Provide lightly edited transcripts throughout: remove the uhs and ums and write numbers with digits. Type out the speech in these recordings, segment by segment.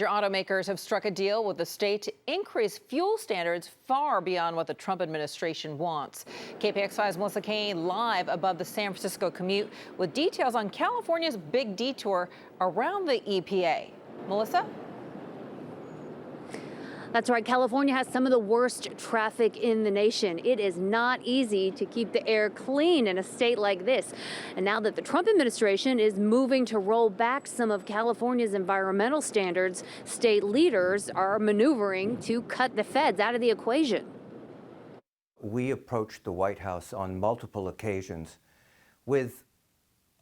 Automakers have struck a deal with the state to increase fuel standards far beyond what the Trump administration wants. KPX5's Melissa Caen live above the San Francisco commute with details on California's big detour around the EPA. Melissa? That's right. California has some of the worst traffic in the nation. It is not easy to keep the air clean in a state like this. And now that the Trump administration is moving to roll back some of California's environmental standards, state leaders are maneuvering to cut the feds out of the equation. We approached the White House on multiple occasions with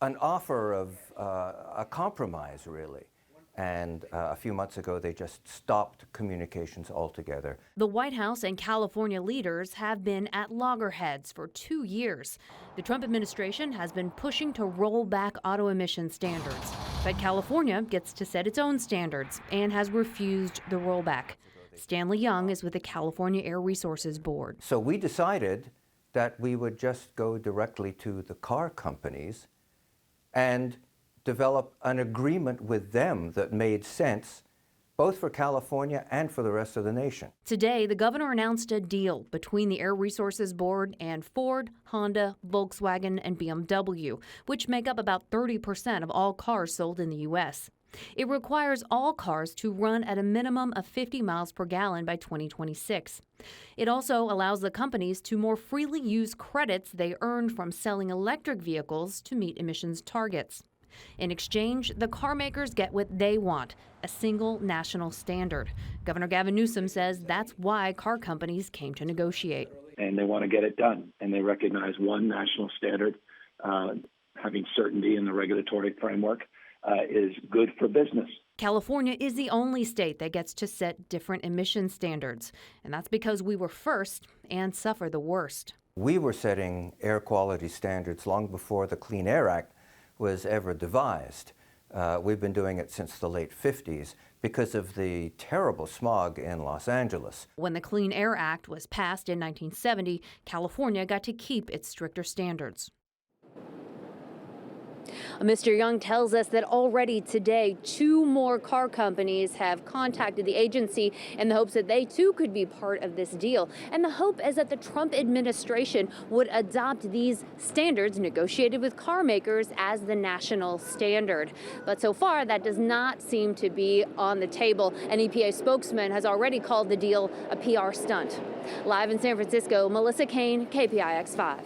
an offer of a compromise, really. And a few months ago, they just stopped communications altogether. The White House and California leaders have been at loggerheads for 2 years. The Trump administration has been pushing to roll back auto emission standards. But California gets to set its own standards and has refused the rollback. Stanley Young is with the California Air Resources Board. So we decided that we would just go directly to the car companies and develop an agreement with them that made sense, both for California and for the rest of the nation. Today, the governor announced a deal between the Air Resources Board and Ford, Honda, Volkswagen, and BMW, which make up about 30% of all cars sold in the U.S. It requires all cars to run at a minimum of 50 miles per gallon by 2026. It also allows the companies to more freely use credits they earned from selling electric vehicles to meet emissions targets. In exchange, the car makers get what they want, a single national standard. Governor Gavin Newsom says that's why car companies came to negotiate. And they want to get it done. And they recognize one national standard, having certainty in the regulatory framework, is good for business. California is the only state that gets to set different emission standards. And that's because we were first and suffer the worst. We were setting air quality standards long before the Clean Air Act was ever devised. We've been doing it since the late 50s because of the terrible smog in Los Angeles. When the Clean Air Act was passed in 1970, California got to keep its stricter standards. Mr. Young tells us that already today, 2 more car companies have contacted the agency in the hopes that they too could be part of this deal. And the hope is that the Trump administration would adopt these standards negotiated with car makers as the national standard. But so far, that does not seem to be on the table. An EPA spokesman has already called the deal a PR stunt. Live in San Francisco, Melissa Caen, KPIX 5.